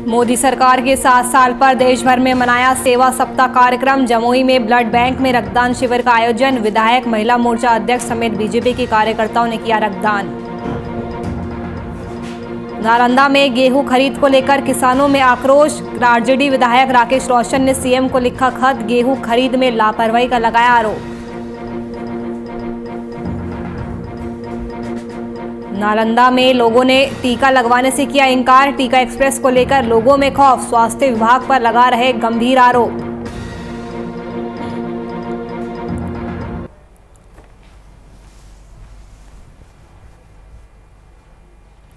मोदी सरकार के 7 साल पर देश भर में मनाया सेवा सप्ताह कार्यक्रम। जमुई में ब्लड बैंक में रक्तदान शिविर का आयोजन। विधायक, महिला मोर्चा अध्यक्ष समेत बीजेपी के कार्यकर्ताओं ने किया रक्तदान। नालंदा में गेहूं खरीद को लेकर किसानों में आक्रोश। आरजेडी विधायक राकेश रोशन ने सीएम को लिखा खत, गेहूं खरीद में लापरवाही का लगाया आरोप। नालंदा में लोगों ने टीका लगवाने से किया इनकार। टीका एक्सप्रेस को लेकर लोगों में खौफ, स्वास्थ्य विभाग पर लगा रहे गंभीर आरोप।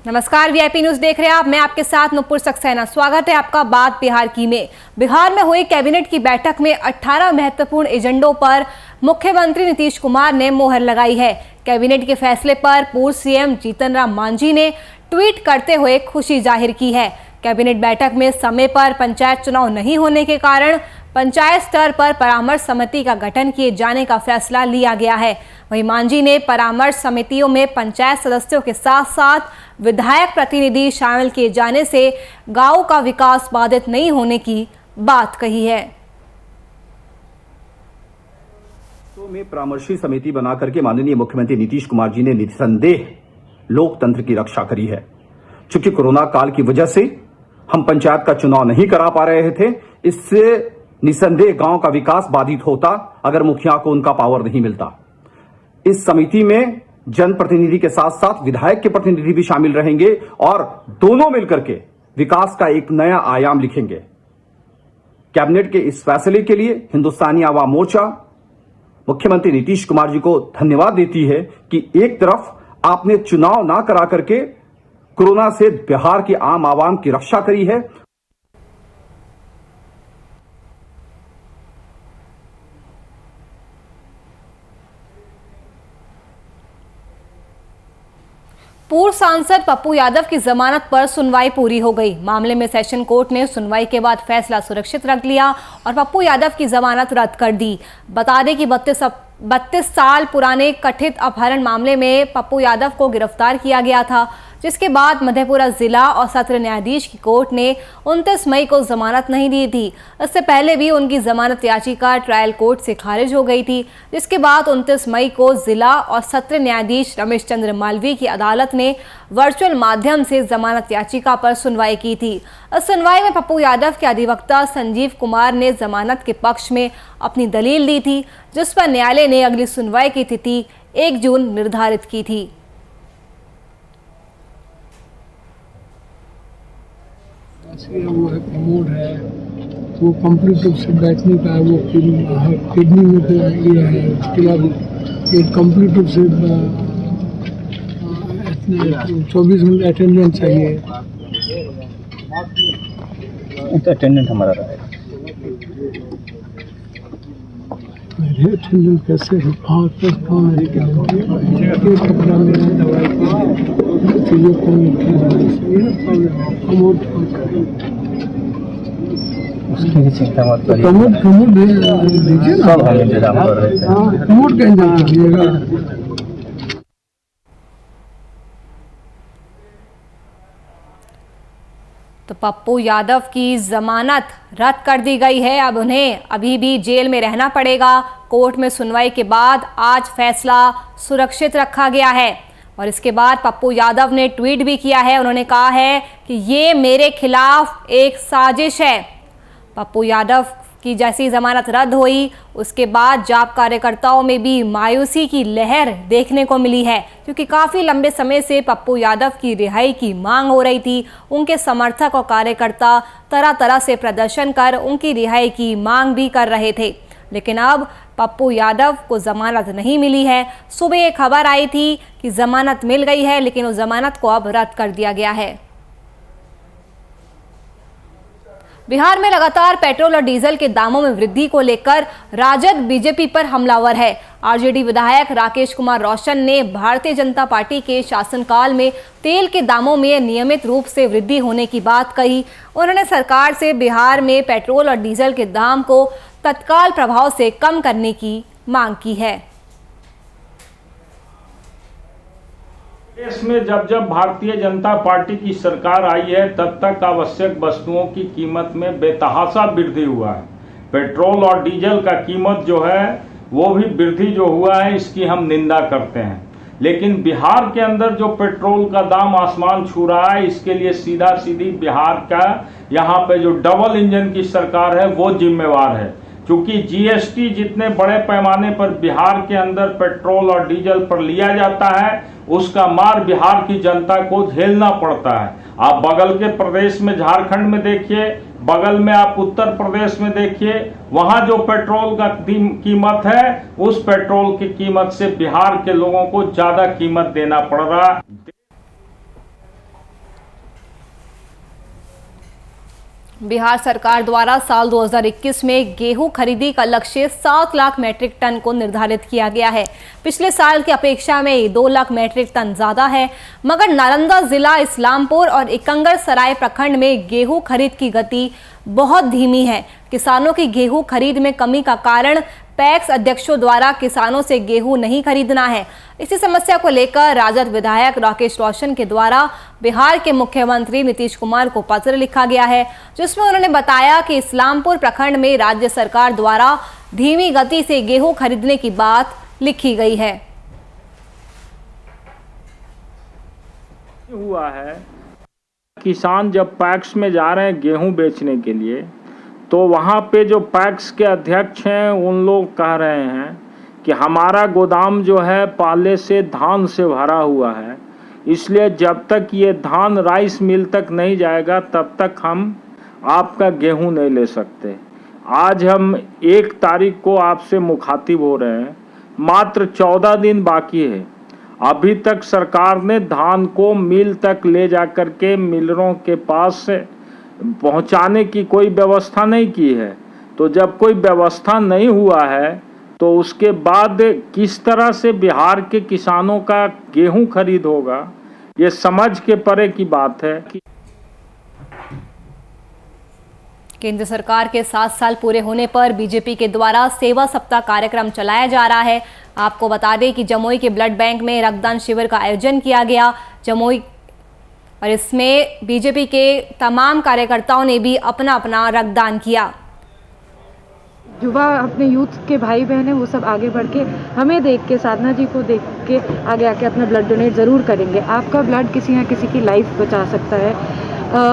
नमस्कार, वीआईपी न्यूज देख रहे हैं आप। मैं आपके साथ नुपुर सक्सेना। स्वागत है आपका बात बिहार की में। बिहार में हुई कैबिनेट की बैठक में 18 महत्वपूर्ण एजेंडों पर मुख्यमंत्री नीतीश कुमार ने मोहर लगाई है। कैबिनेट के फैसले पर पूर्व सीएम जीतन राम मांझी ने ट्वीट करते हुए खुशी जाहिर की है। कैबिनेट बैठक में समय पर पंचायत चुनाव नहीं होने के कारण पंचायत स्तर पर परामर्श समिति का गठन किए जाने का फैसला लिया गया है। वहीं मांझी ने परामर्श समितियों में पंचायत सदस्यों के साथ साथ विधायक प्रतिनिधि शामिल किए जाने से गांव का विकास बाधित नहीं होने की बात कही है। तो में परामर्शी समिति बना करके माननीय मुख्यमंत्री नीतीश कुमार जी ने निसंदेह लोकतंत्र की रक्षा करी है। चूंकि कोरोना काल की वजह से हम पंचायत का चुनाव नहीं करा पा रहे थे, इससे निसंदेह गांव का विकास बाधित होता अगर मुखिया को उनका पावर नहीं मिलता। इस समिति में जनप्रतिनिधि के साथ साथ विधायक के प्रतिनिधि भी शामिल रहेंगे और दोनों मिलकर के विकास का एक नया आयाम लिखेंगे। कैबिनेट के इस फैसले के लिए हिंदुस्तानी आवाम मोर्चा मुख्यमंत्री नीतीश कुमार जी को धन्यवाद देती है कि एक तरफ आपने चुनाव ना करा करके कोरोना से बिहार की आम आवाम की रक्षा करी है। पूर्व सांसद पप्पू यादव की जमानत पर सुनवाई पूरी हो गई। मामले में सेशन कोर्ट ने सुनवाई के बाद फैसला सुरक्षित रख लिया और पप्पू यादव की जमानत रद्द कर दी। बता दें कि 32 साल पुराने कथित अपहरण मामले में पप्पू यादव को गिरफ्तार किया गया था, जिसके बाद मधेपुरा जिला और सत्र न्यायाधीश की कोर्ट ने 29 मई को जमानत नहीं दी थी। इससे पहले भी उनकी जमानत याचिका ट्रायल कोर्ट से खारिज हो गई थी, जिसके बाद 29 मई को जिला और सत्र न्यायाधीश रमेश चंद्र मालवीय की अदालत ने वर्चुअल माध्यम से जमानत याचिका पर सुनवाई की थी। इस सुनवाई में पप्पू यादव के अधिवक्ता संजीव कुमार ने जमानत के पक्ष में अपनी दलील दी थी, जिस पर न्यायालय ने अगली सुनवाई की तिथि 1 जून निर्धारित की थी। वो है प्रमोद है, वो कंप्लीट रूप से बैठ नहीं पाया, वो किडनी में तो ये है। उसके बाद एक कंप्लीट रूप से 24 घंटे अटेंडेंस चाहिए। तो अटेंडेंट हमारा रहा है। अटेंडेंट कैसे है? कौन है? कपड़ा मेरा दवाई चीज़ों कौन उसकी भी चिंता मत करिए। प्रमोद दीजिए ना, सब हम इंतजाम कर रहे थे। प्रमोद का इंतजाम कीजिएगा। तो पप्पू यादव की जमानत रद्द कर दी गई है। अब उन्हें अभी भी जेल में रहना पड़ेगा। कोर्ट में सुनवाई के बाद आज फैसला सुरक्षित रखा गया है और इसके बाद पप्पू यादव ने ट्वीट भी किया है। उन्होंने कहा है कि ये मेरे खिलाफ एक साजिश है। पप्पू यादव की जैसी जमानत रद्द हुई उसके बाद जाप कार्यकर्ताओं में भी मायूसी की लहर देखने को मिली है, क्योंकि काफ़ी लंबे समय से पप्पू यादव की रिहाई की मांग हो रही थी। उनके समर्थक और कार्यकर्ता तरह तरह से प्रदर्शन कर उनकी रिहाई की मांग भी कर रहे थे, लेकिन अब पप्पू यादव को जमानत नहीं मिली है। सुबह ये खबर आई थी कि जमानत मिल गई है, लेकिन उस जमानत को अब रद्द कर दिया गया है। बिहार में लगातार पेट्रोल और डीजल के दामों में वृद्धि को लेकर राजद बीजेपी पर हमलावर है। आरजेडी विधायक राकेश कुमार रोशन ने भारतीय जनता पार्टी के शासनकाल में तेल के दामों में नियमित रूप से वृद्धि होने की बात कही। उन्होंने सरकार से बिहार में पेट्रोल और डीजल के दाम को तत्काल प्रभाव से कम करने की मांग की है। देश में जब जब भारतीय जनता पार्टी की सरकार आई है तब तक आवश्यक वस्तुओं की कीमत में बेतहाशा वृद्धि हुआ है। पेट्रोल और डीजल का कीमत जो है वो भी वृद्धि जो हुआ है इसकी हम निंदा करते हैं। लेकिन बिहार के अंदर जो पेट्रोल का दाम आसमान छू रहा है इसके लिए सीधा सीधी बिहार का यहाँ पे जो डबल इंजन की सरकार है वो जिम्मेवार है। क्योंकि जीएसटी जितने बड़े पैमाने पर बिहार के अंदर पेट्रोल और डीजल पर लिया जाता है उसका मार बिहार की जनता को झेलना पड़ता है। आप बगल के प्रदेश में झारखंड में देखिए, बगल में आप उत्तर प्रदेश में देखिए, वहां जो पेट्रोल का कीमत है उस पेट्रोल की कीमत से बिहार के लोगों को ज्यादा कीमत देना पड़ रहा है। बिहार सरकार द्वारा साल 2021 में गेहूं खरीदी का लक्ष्य 7 लाख मैट्रिक टन को निर्धारित किया गया है। पिछले साल की अपेक्षा में 2 लाख मैट्रिक टन ज्यादा है, मगर नालंदा जिला इस्लामपुर और एकंगर सराय प्रखंड में गेहूं खरीद की गति बहुत धीमी है। किसानों की गेहूं खरीद में कमी का कारण पैक्स अध्यक्षों द्वारा किसानों से गेहूं नहीं खरीदना है। इसी समस्या को लेकर राजद विधायक राकेश रोशन के द्वारा बिहार के मुख्यमंत्री नीतीश कुमार को पत्र लिखा गया है, जिसमें उन्होंने बताया कि इस्लामपुर प्रखंड में राज्य सरकार द्वारा धीमी गति से गेहूं खरीदने की बात लिखी गई है। हुआ है किसान जब पैक्स में जा रहे हैं गेहूं बेचने के लिए तो वहाँ पे जो पैक्स के अध्यक्ष हैं उन लोग कह रहे हैं कि हमारा गोदाम जो है पहले से धान से भरा हुआ है, इसलिए जब तक ये धान राइस मिल तक नहीं जाएगा तब तक हम आपका गेहूं नहीं ले सकते। आज हम 1 तारीख को आपसे मुखातिब हो रहे हैं, मात्र 14 दिन बाकी है। अभी तक सरकार ने धान को मिल तक ले जाकर के मिलरों के पास पहुंचाने की कोई व्यवस्था नहीं की है। तो जब कोई व्यवस्था नहीं हुआ है तो उसके बाद किस तरह से बिहार के किसानों का गेहूं खरीद होगा, ये समझ के परे की बात है। केंद्र सरकार के 7 साल पूरे होने पर बीजेपी के द्वारा सेवा सप्ताह कार्यक्रम चलाया जा रहा है। आपको बता दें कि जमुई के ब्लड बैंक में रक्तदान शिविर का आयोजन किया गया जमुई, और इसमें बीजेपी के तमाम कार्यकर्ताओं ने भी अपना अपना रक्तदान किया। युवा अपने यूथ के भाई बहन हैं वो सब आगे बढ़ के हमें देख के, साधना जी को देख के आगे आके अपना ब्लड डोनेट ज़रूर करेंगे। आपका ब्लड किसी न किसी की लाइफ बचा सकता है।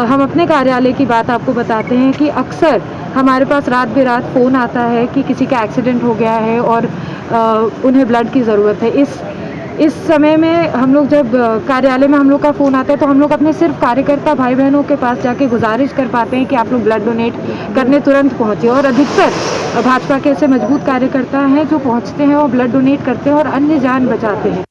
हम अपने कार्यालय की बात आपको बताते हैं कि अक्सर हमारे पास रात बेरात फ़ोन आता है कि किसी का एक्सीडेंट हो गया है और उन्हें ब्लड की ज़रूरत है। इस समय में हम लोग जब कार्यालय में हम लोग का फ़ोन आता है तो हम लोग अपने सिर्फ कार्यकर्ता भाई बहनों के पास जाके गुजारिश कर पाते हैं कि आप लोग ब्लड डोनेट करने तुरंत पहुँचे। और अधिकतर भाजपा के ऐसे मजबूत कार्यकर्ता हैं जो पहुँचते हैं और ब्लड डोनेट करते हैं और अन्य जान बचाते हैं।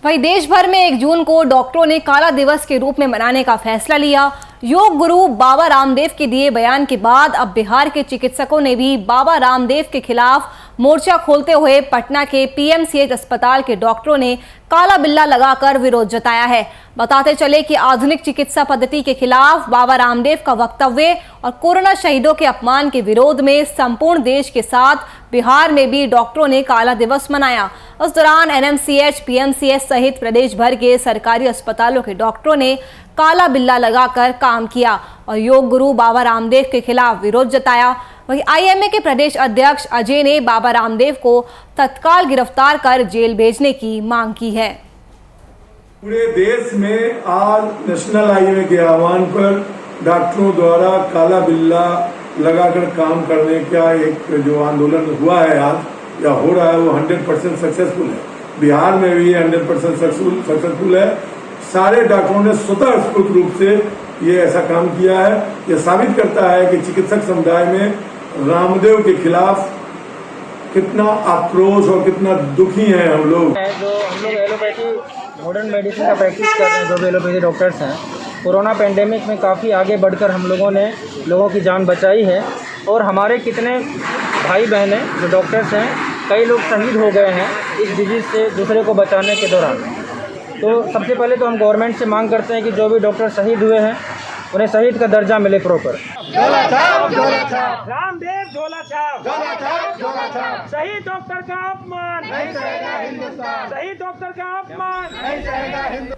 वहीं देश भर में 1 जून को डॉक्टरों ने काला दिवस के रूप में मनाने का फैसला लिया। योग गुरु बाबा रामदेव के दिए बयान के बाद अब बिहार के चिकित्सकों ने भी बाबा रामदेव के खिलाफ मोर्चा खोलते हुए पटना के पीएमसीएच अस्पताल के डॉक्टरों ने काला बिल्ला लगाकर विरोध जताया है। बताते चले कि आधुनिक चिकित्सा पद्धति के खिलाफ बाबा रामदेव का वक्तव्य और कोरोना शहीदों के अपमान के विरोध में संपूर्ण देश के साथ बिहार में भी डॉक्टरों ने काला दिवस मनाया। उस दौरान एनएमसीएच, पीएमसीएच सहित प्रदेश भर के सरकारी अस्पतालों के डॉक्टरों ने काला बिल्ला लगाकर काम किया और योग गुरु बाबा रामदेव के खिलाफ विरोध जताया। वहीं आईएमए के प्रदेश अध्यक्ष अजय ने बाबा रामदेव को तत्काल गिरफ्तार कर जेल भेजने की मांग की है। पूरे देश में आज नेशनल आईएमए के आह्वान पर डॉक्टरों द्वारा काला बिल्ला लगाकर काम करने का एक जो आंदोलन हुआ है आज या हो रहा है वो 100% सक्सेसफुल है। बिहार में भी 100% सक्सेसफुल है। सारे डॉक्टरों ने स्वतः स्फूर्त रूप से ये ऐसा काम किया है। ये साबित करता है कि चिकित्सक समुदाय में रामदेव के खिलाफ कितना आक्रोश और कितना दुखी हैं हम लोग। जो हम लोग एलोपैथी मॉडर्न मेडिसिन का प्रैक्टिस कर रहे हैं, जो भी एलोपैथी डॉक्टर्स हैं, कोरोना पेंडेमिक में काफ़ी आगे बढ़कर हम लोगों ने लोगों की जान बचाई है। और हमारे कितने भाई बहन हैं जो डॉक्टर्स हैं, कई लोग शहीद हो गए हैं इस डिजीज़ से दूसरे को बचाने के दौरान। तो सबसे पहले तो हम गवर्नमेंट से मांग करते हैं कि जो भी डॉक्टर शहीद हुए हैं उन्हें शहीद का दर्जा मिले प्रॉपर। रामदेव झोला छाप, शहीद डॉक्टर का अपमान, शहीद डॉक्टर का अपमान।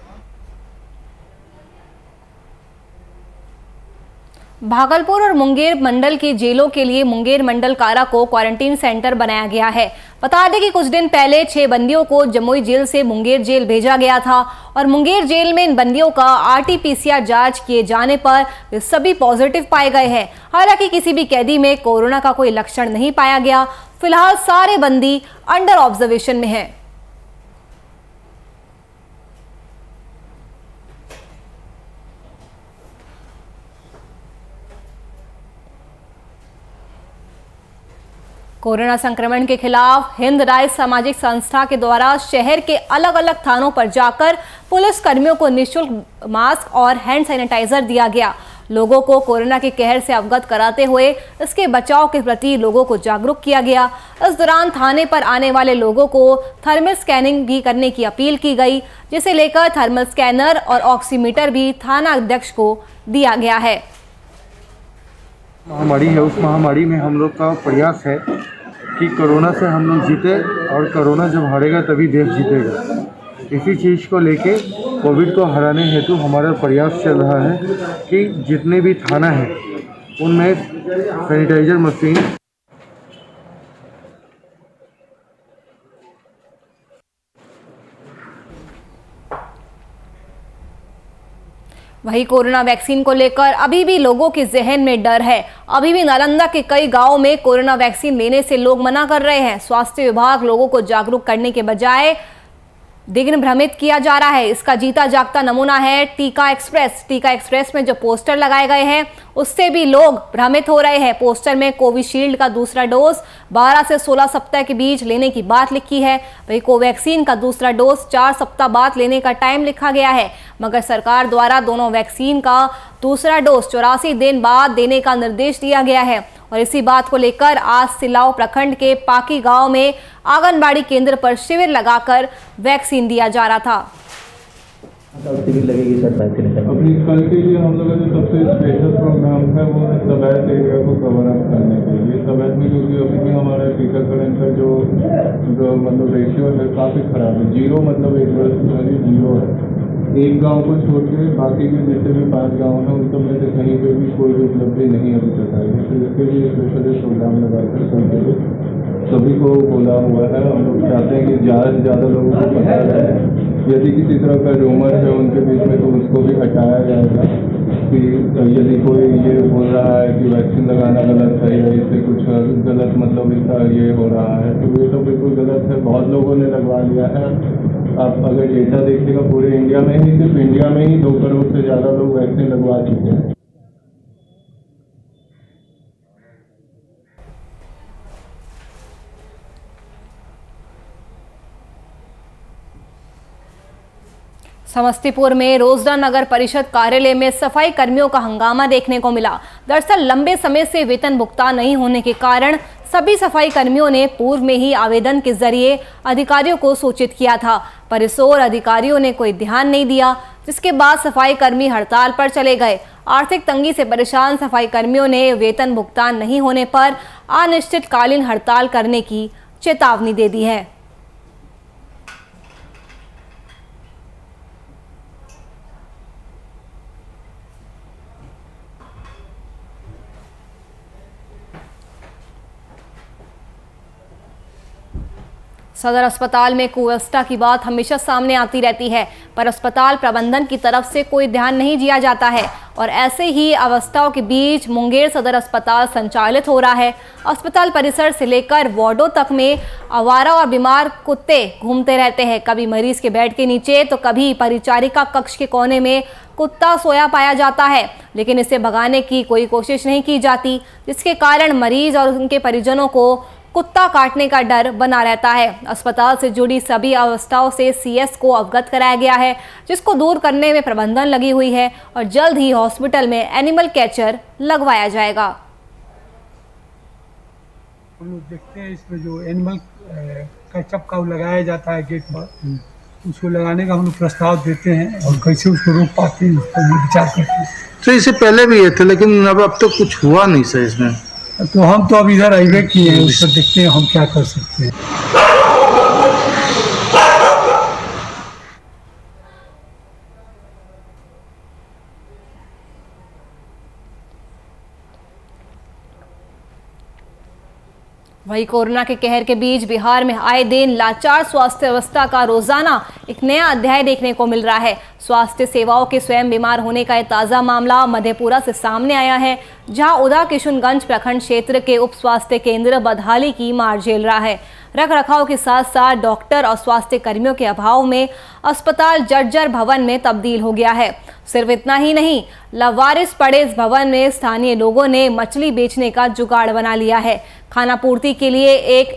भागलपुर और मुंगेर मंडल की जेलों के लिए मुंगेर मंडल कारा को क्वारंटीन सेंटर बनाया गया है। बता दें कि कुछ दिन पहले 6 बंदियों को जमुई जेल से मुंगेर जेल भेजा गया था और मुंगेर जेल में इन बंदियों का RT-PCR जांच किए जाने पर वे सभी पॉजिटिव पाए गए हैं। हालांकि किसी भी कैदी में कोरोना का कोई लक्षण नहीं पाया गया। फिलहाल सारे बंदी अंडर ऑब्जर्वेशन में हैं। कोरोना संक्रमण के खिलाफ हिंद राय सामाजिक संस्था के द्वारा शहर के अलग अलग थानों पर जाकर पुलिस कर्मियों को निःशुल्क मास्क और हैंड सैनिटाइजर दिया गया। लोगों को कोरोना के कहर से अवगत कराते हुए इसके बचाव के प्रति लोगों को जागरूक किया गया। इस दौरान थाने पर आने वाले लोगों को थर्मल स्कैनिंग भी करने की अपील की गई, जिसे लेकर थर्मल स्कैनर और ऑक्सीमीटर भी थाना अध्यक्ष को दिया गया है। महामारी है, उस महामारी में हम लोग का प्रयास है कि कोरोना से हम लोग जीते और कोरोना जब हारेगा तभी देश जीतेगा। इसी चीज़ को लेके कोविड को हराने हेतु हमारा प्रयास चल रहा है कि जितने भी थाना है उनमें सैनिटाइजर मशीन वहीं कोरोना वैक्सीन को लेकर अभी भी लोगों के जहन में डर है। अभी भी नालंदा के कई गांवों में कोरोना वैक्सीन लेने से लोग मना कर रहे हैं। स्वास्थ्य विभाग लोगों को जागरूक करने के बजाय दिग्न भ्रमित किया जा रहा है। इसका जीता जागता नमूना है टीका एक्सप्रेस। टीका एक्सप्रेस में जो पोस्टर लगाए गए हैं उससे भी लोग भ्रमित हो रहे हैं। पोस्टर में कोविशील्ड का दूसरा डोज 12 से 16 सप्ताह के बीच लेने की बात लिखी है। वहीं कोवैक्सीन का दूसरा डोज 4 सप्ताह बाद लेने का टाइम लिखा गया है, मगर सरकार द्वारा दोनों वैक्सीन का दूसरा डोज 84 दिन बाद देने का निर्देश दिया गया है। और इसी बात को लेकर आज सिलाव प्रखंड के पाकी गांव में आंगनबाड़ी केंद्र पर शिविर लगाकर वैक्सीन दिया जा रहा था। अभी कल के लिए हम लोग का जो सबसे स्पेशल प्रोग्राम है वो तबैत एरिया को कवर अप करने के लिए। तबैत में क्योंकि अभी भी हमारा टीकाकरण का जो मतलब रेशियो है काफ़ी खराब है। 0 मतलब 0 है। एक गांव को छोड़ के बाकी के जितने भी 5 गांव हैं उन सब में से कहीं पे भी कोई भी उपलब्धि नहीं अभी तक आई है। तो इसके लिए स्पेशल प्रोग्राम लगाकर करके सभी को बोला हुआ है। हम लोग चाहते हैं कि ज़्यादा से ज़्यादा लोगों को पता रहे। यदि किसी तरह का रूमर है उनके बीच में तो उसको भी हटाया जाएगा कि यदि कोई ये बोल रहा है कि वैक्सीन लगाना गलत है या इससे कुछ गलत मतलब इसका ये हो रहा है तो ये तो बिल्कुल गलत है। बहुत लोगों ने लगवा लिया है। आप अगर डेटा देखिएगा पूरे इंडिया में ही, सिर्फ इंडिया में ही 2 करोड़ से ज़्यादा लोग वैक्सीन लगवा चुके हैं। समस्तीपुर में रोजदा नगर परिषद कार्यालय में सफाई कर्मियों का हंगामा देखने को मिला। दरअसल लंबे समय से वेतन भुगतान नहीं होने के कारण सभी सफाई कर्मियों ने पूर्व में ही आवेदन के जरिए अधिकारियों को सूचित किया था, पर इस ओर अधिकारियों ने कोई ध्यान नहीं दिया, जिसके बाद सफाई कर्मी हड़ताल पर चले गए। आर्थिक तंगी से परेशान सफाई कर्मियों ने वेतन भुगतान नहीं होने पर अनिश्चितकालीन हड़ताल करने की चेतावनी दे दी है। सदर अस्पताल में कुव्यवस्था की बात हमेशा सामने आती रहती है, पर अस्पताल प्रबंधन की तरफ से कोई ध्यान नहीं दिया जाता है और ऐसे ही अवस्थाओं के बीच मुंगेर सदर अस्पताल संचालित हो रहा है। अस्पताल परिसर से लेकर वार्डों तक में आवारा और बीमार कुत्ते घूमते रहते हैं। कभी मरीज के बेड के नीचे तो कभी परिचारिका कक्ष के कोने में कुत्ता सोया पाया जाता है, लेकिन इसे भगाने की कोई कोशिश नहीं की जाती, जिसके कारण मरीज और उनके परिजनों को कुत्ता काटने का डर बना रहता है। अस्पताल से जुड़ी सभी अवस्थाओं से CS को अवगत कराया गया है, जिसको दूर करने में प्रबंधन लगी हुई है और जल्द ही हॉस्पिटल में एनिमल कैचर लगवाया जाएगा। हम लोग देखते हैं इसमें जो एनिमल कैचअप का वो लगाया जाता है गेट पर, उसको लगाने का हम लोग प्रस्ताव देते हैं और कैसे उसको रोक पाते हैं उस पर भी विचार करते हैं। तो इससे पहले भी ये थे, लेकिन अब तो कुछ हुआ नहीं सर इसमें। तो हम तो अब इधर आइवे किए हैं, उस पर देखते हैं हम क्या कर सकते हैं। वहीं कोरोना के कहर के बीच बिहार में आए दिन लाचार स्वास्थ्य व्यवस्था का रोजाना एक नया अध्याय देखने को मिल रहा है। स्वास्थ्य सेवाओं के स्वयं बीमार होने का एक ताज़ा मामला मधेपुरा से सामने आया है, जहां उदा किशुनगंज प्रखंड क्षेत्र के उप स्वास्थ्य केंद्र बदहाली की मार झेल रहा है। रख रखाव के साथ साथ डॉक्टर और स्वास्थ्य कर्मियों के अभाव में अस्पताल जर्जर भवन में तब्दील हो गया है। सिर्फ इतना ही नहीं, लवारिस पड़े इस भवन में स्थानीय लोगों ने मछली बेचने का जुगाड़ बना लिया है। खाना पूर्ति के लिए एक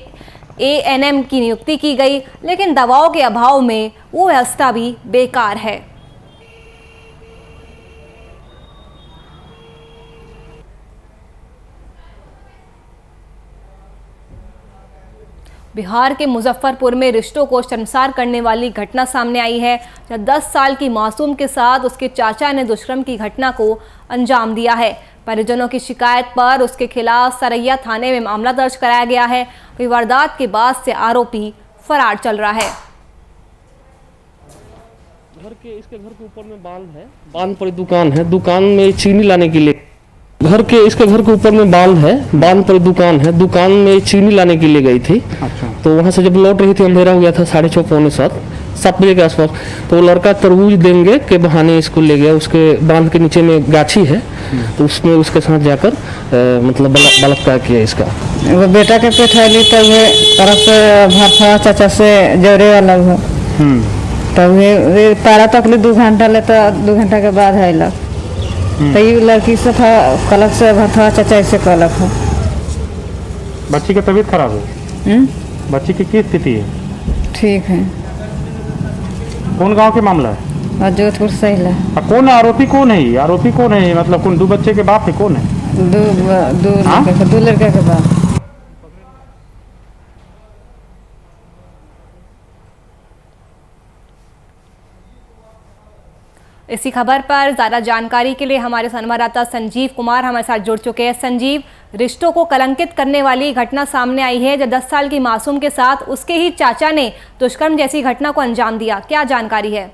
ANM की नियुक्ति की गई, लेकिन दवाओं के अभाव में वो व्यवस्था भी बेकार है। बिहार के मुजफ्फरपुर में रिश्तों को शर्मसार करने वाली घटना सामने आई है, जहां 10 साल की मासूम के साथ उसके चाचा ने दुष्कर्म की घटना को अंजाम दिया है। परिजनों की शिकायत पर उसके खिलाफ सरैया थाने में मामला दर्ज कराया गया है। वही वारदात के बाद से आरोपी फरार चल रहा है। इसके घर के ऊपर में बांध है, बांध पर दुकान है, दुकान में चीनी लाने के लिए इसके घर के ऊपर में बांध है, बांध पर दुकान है, दुकान में चीनी लाने के लिए गई थी। अच्छा। तो वहाँ से जब लौट रही थी, अंधेरा हो गया था 6:30 पौने 7 बजे के आसपास, तो वो लड़का तरबूज देंगे के बहाने स्कूल ले गया। उसके बांध के नीचे में गाछी है, तो उसमें उसके साथ जाकर मतलब बलात्कार किया इसका। वो बेटा के पेठैली तब तरफ से भरथा चाचा से जोड़े वाला हो, तब ये पारा तक ले 2 घंटा ले, तो 2 घंटा के बाद है लग तो ये लड़की से था कलक से भरथा चाचा से कलक है। बच्ची की तबीयत खराब है? बच्ची की क्या स्थिति है? ठीक है। कौन गांव के मामला है? जोधपुर सहिला। कौन आरोपी कौन है? आरोपी कौन है? मतलब कौन? 2 बच्चे के बाप है? कौन है? दो लड़के के बाप। इसी खबर पर ज़्यादा जानकारी के लिए हमारे संवाददाता संजीव कुमार हमारे साथ जुड़ चुके हैं। संजीव, रिश्तों को कलंकित करने वाली घटना सामने आई है, जब 10 साल की मासूम के साथ उसके ही चाचा ने दुष्कर्म जैसी घटना को अंजाम दिया। क्या जानकारी है?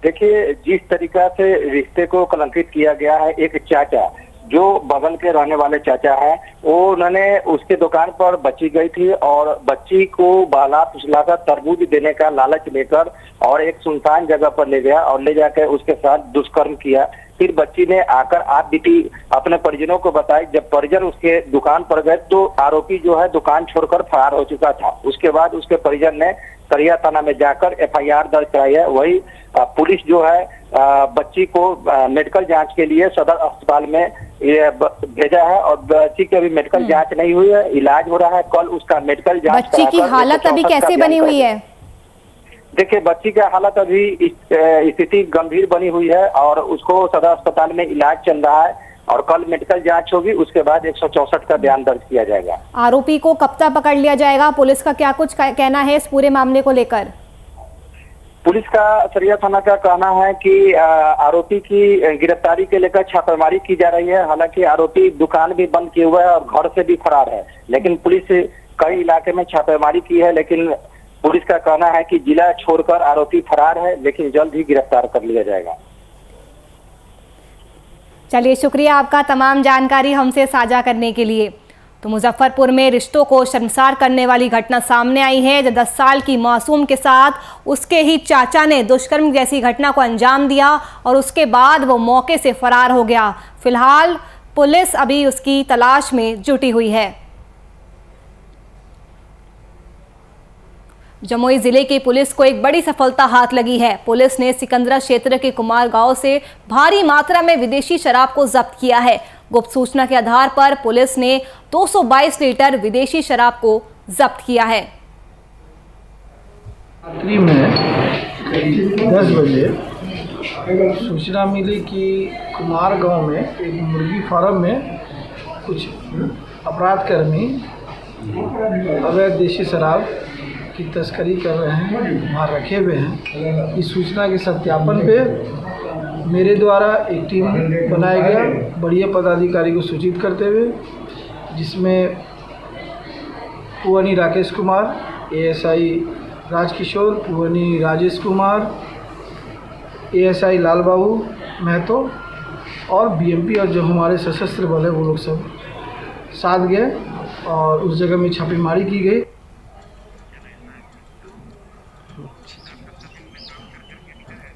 देखिए, जिस तरीका से रिश्ते को कलंकित किया गया है, एक चाचा जो बगल के रहने वाले चाचा हैं, वो उन्होंने उसके दुकान पर बच्ची गई थी और बच्ची को बहला फुसलाकर तरबूज देने का लालच लेकर और एक सुनसान जगह पर ले गया और ले जाकर उसके साथ दुष्कर्म किया। फिर बच्ची ने आकर आप बीती अपने परिजनों को बताई। जब परिजन उसके दुकान पर गए तो आरोपी जो है दुकान छोड़कर फरार हो चुका था। उसके बाद उसके परिजन ने सरैया थाना में जाकर FIR दर्ज कराई है। वही पुलिस जो है बच्ची को मेडिकल जांच के लिए सदर अस्पताल में ये भेजा है और बच्ची की अभी मेडिकल जांच नहीं हुई है, इलाज हो रहा है। कल उसका मेडिकल जांच। बच्ची की हालत अभी कैसे बनी हुई है? देखिए, बच्ची की हालत अभी स्थिति गंभीर बनी हुई है और उसको सदर अस्पताल में इलाज चल रहा है और कल मेडिकल जांच होगी। उसके बाद 164 का बयान दर्ज किया जाएगा। आरोपी को कब तक पकड़ लिया जाएगा? पुलिस का क्या कुछ कहना है इस पूरे मामले को लेकर? पुलिस का सरैया थाना का कहना है कि आरोपी की गिरफ्तारी के लेकर छापेमारी की जा रही है। हालांकि आरोपी दुकान भी बंद किए हुआ है और घर से भी फरार है, लेकिन पुलिस कई इलाके में छापेमारी की है। लेकिन पुलिस का कहना है कि जिला छोड़कर आरोपी फरार है, लेकिन जल्द ही गिरफ्तार कर लिया जाएगा। चलिए, शुक्रिया आपका तमाम जानकारी हमसे साझा करने के लिए। तो मुजफ्फरपुर में रिश्तों को शर्मसार करने वाली घटना सामने आई है, जब 10 साल की मासूम के साथ उसके ही चाचा ने दुष्कर्म जैसी घटना को अंजाम दिया और उसके बाद वो मौके से फरार हो गया। फिलहाल पुलिस अभी उसकी तलाश में जुटी हुई है। जमुई जिले की पुलिस को एक बड़ी सफलता हाथ लगी है। पुलिस ने सिकंदरा क्षेत्र के कुमार गांव से भारी मात्रा में विदेशी शराब को जब्त किया है। गुप्त सूचना के आधार पर पुलिस ने 222 लीटर विदेशी शराब को जब्त किया है। रात्रि में 10 बजे सूचना मिली कि कुमार गांव में एक मुर्गी फार्म में कुछ अपराधकर्मी अवैध देशी शराब की तस्करी कर रहे हैं, वहाँ रखे हुए हैं। इस सूचना के सत्यापन पे मेरे द्वारा एक टीम बनाया गया बढ़िया पदाधिकारी को सूचित करते हुए, जिसमें पुवनी राकेश कुमार, एएसआई राजकिशोर, पुवनी राजेश कुमार, एएसआई लाल बाबू महतो और बीएमपी और जो हमारे सशस्त्र बल है वो लोग सब साथ गए और उस जगह में छापेमारी की गई।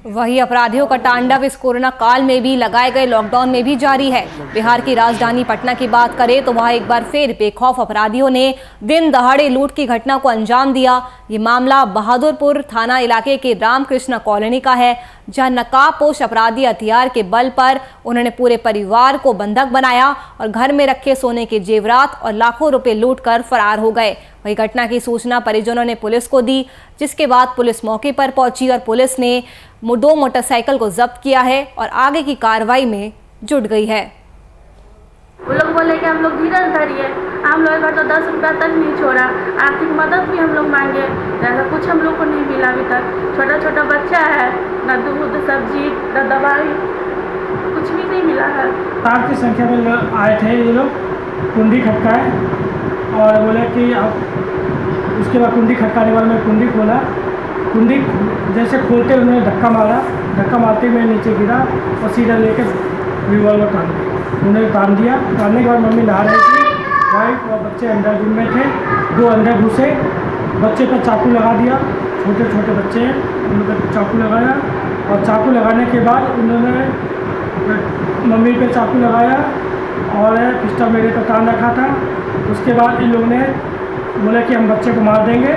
वही अपराधियों का तांडव इस कोरोना काल में भी लगाए गए लॉकडाउन में भी जारी है। बिहार की राजधानी पटना की बात करें तो वहां एक बार फिर बेखौफ अपराधियों ने दिन दहाड़े लूट की घटना को अंजाम दिया। ये मामला बहादुरपुर थाना इलाके के रामकृष्ण कॉलोनी का है, जहां नकाबपोश अपराधी हथियार के बल पर उन्होंने पूरे परिवार को बंधक बनाया और घर में रखे सोने के जेवरात और लाखों रुपए लूट कर फरार हो गए। वही घटना की सूचना परिजनों ने पुलिस को दी, जिसके बाद पुलिस मौके पर पहुंची और पुलिस ने 2 मोटरसाइकिल को जब्त किया है और आगे की कार्रवाई में जुट गई है। वो लोग बोले कि हम लोग धीरज धरिए, हम लोग का तो 10 रुपया तक नहीं छोड़ा, आर्थिक मदद भी हम लोग मांगे, ऐसा कुछ हम लोग को नहीं मिला अभी तक। छोटा छोटा बच्चा है, न दूध सब्जी न दवाई, कुछ भी नहीं मिला है। 4 की संख्या में आए थे ये लोग, कुंडी खटकाए और बोले कि अब उसके बाद कुंडी खटकाने वाले में कुंडी खोला, कुंडी जैसे खोलते उन्होंने धक्का मारा, धक्का मारते मैं नीचे गिरा और सीधा लेकर रिवॉल्वर तान दिया। उन्होंने तान दिया, तानने के बाद मम्मी नहा रही थी, वाइफ और बच्चे अंदर रूम में थे, 2 अंदर घुसे, बच्चे पर चाकू लगा दिया, छोटे छोटे बच्चे हैं, उन पर चाकू लगाया और चाकू लगाने के बाद उन्होंने मम्मी पे चाकू लगाया और पिस्टल मेरे पर तान रखा था। उसके बाद इन लोगों ने बोला कि हम बच्चे को मार देंगे,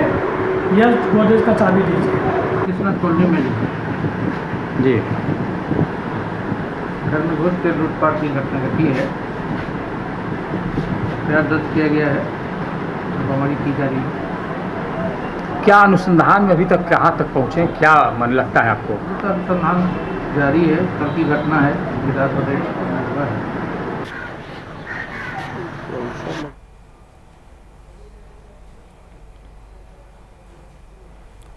यह गोदरेज का चाबी दीजिए। किस्मत खोलने में जी घर में बहुत तेज लूटपाट की घटना घटी है, प्रयास दर्ज किया गया है, हमारी की जा रही है। क्या अनुसंधान में अभी तक कहाँ तक पहुँचे, क्या मन लगता है आपको? अनुसंधान जारी है, कल की घटना है, विधायक हुआ है।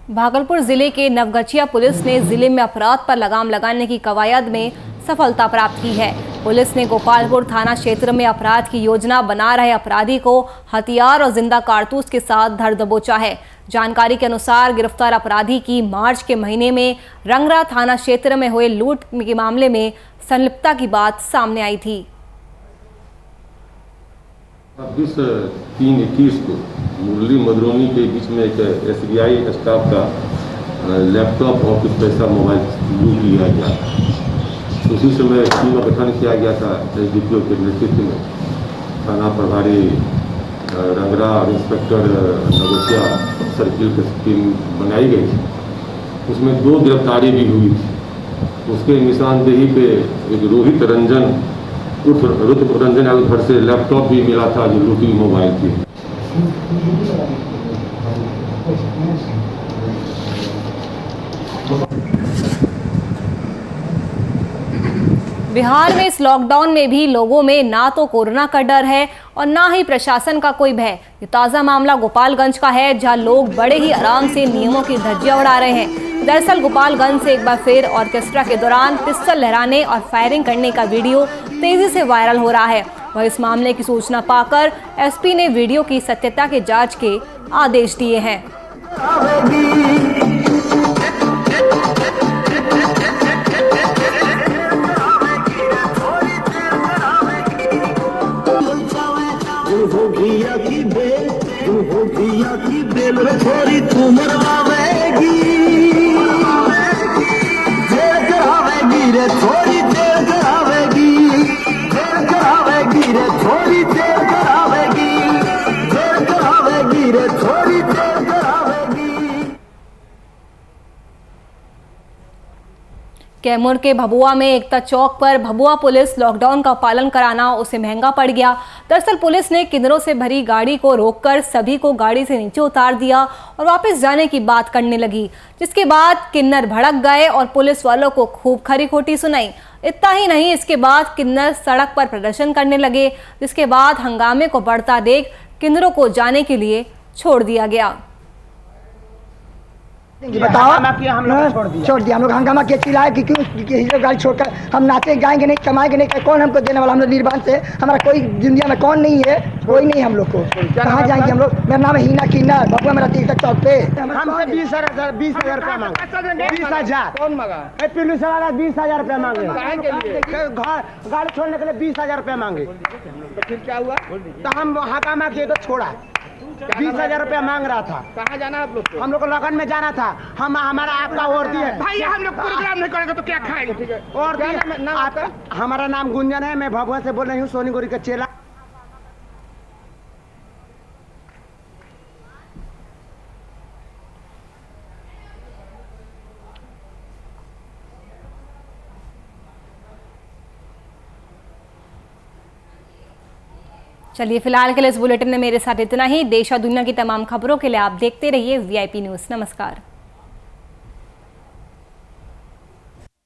भागलपुर जिले के नवगछिया पुलिस ने जिले में अपराध पर लगाम लगाने की कवायद में सफलता प्राप्त की है। पुलिस ने गोपालपुर थाना क्षेत्र में अपराध की योजना बना रहे अपराधी को हथियार और जिंदा कारतूस के साथ धर दबोचा है। जानकारी के अनुसार गिरफ्तार अपराधी की मार्च के महीने में रंगरा थाना क्षेत्र में हुए लूट के मामले में संलिप्तता की बात सामने आई थी। 26/3/21 को मुरली मधुरोनी के बीच में एक SBI स्टाफ का लैपटॉप और कुछ पैसा मोबाइल लूट लिया गया। उसी समय टीम का गठन किया गया था SDPO के नेतृत्व में। थाना प्रभारी रंगरा और इंस्पेक्टर नवगछिया सर्किल की टीम बनाई गई थी। उसमें 2 गिरफ्तारी भी हुई थी। उसके निशानदेही पे एक रोहित रंजन घर से लैपटॉप भी मिला था जो लूटी मोबाइल थी। बिहार में इस लॉकडाउन में भी लोगों में ना तो कोरोना का डर है और ना ही प्रशासन का कोई भय। ये ताज़ा मामला गोपालगंज का है, जहां लोग बड़े ही आराम से नियमों की धज्जियां उड़ा रहे हैं। दरअसल गोपालगंज से एक बार फिर ऑर्केस्ट्रा के दौरान पिस्टल लहराने और फायरिंग करने का वीडियो तेजी से वायरल हो रहा है। वह इस मामले की सूचना पाकर SP ने वीडियो की सत्यता के जांच के आदेश दिए हैं। कैमूर के भभुआ में एकता चौक पर भभुआ पुलिस लॉकडाउन का पालन कराना उसे महंगा पड़ गया। दरअसल पुलिस ने किन्नरों से भरी गाड़ी को रोककर सभी को गाड़ी से नीचे उतार दिया और वापस जाने की बात करने लगी, जिसके बाद किन्नर भड़क गए और पुलिस वालों को खूब खरी खोटी सुनाई। इतना ही नहीं, इसके बाद किन्नर सड़क पर प्रदर्शन करने लगे, जिसके बाद हंगामे को बढ़ता देख किन्नरों को जाने के लिए छोड़ दिया गया। बताओ, छोड़ दिया हम लोग हंगामा किया, चिल्लाए कि क्यों गाड़ी छोड़कर हम नाचे गाएंगे नहीं, कमाएंगे नहीं, कौन हमको देने वाला, हम लोग निर्बाध से, हमारा कोई दुनिया में कौन नहीं है, कोई नहीं हम लोग को, कहाँ जाएंगे हम लोग। मेरा नाम है हीना किन्नर, बबुआ मेरा तिलक चौक पे। हमसे 20,000 रुपया मांगे, 20,000 कौन मांगा? पुलिस वाला 20,000 रुपया मांगे, गाड़ी छोड़ने के लिए 20,000 रुपया मांगे। तो फिर क्या हुआ? तो हम हंगामा किए तो छोड़ा, 20,000 रुपया मांग रहा था। कहाँ जाना आप लोग? हम लोग को लगन में जाना था। हम हमारा आपका और दिए भाई, हम लोग प्रोग्राम नहीं करेंगे तो क्या खाएंगे? और हमारा नाम गुंजन है, मैं भभुआ से बोल रही हूँ, सोनीगुरी का चेला। चलिए फिलहाल के लिए इस बुलेटिन में मेरे साथ इतना ही। देश और दुनिया की तमाम खबरों के लिए आप देखते रहिए VIP न्यूज़। नमस्कार।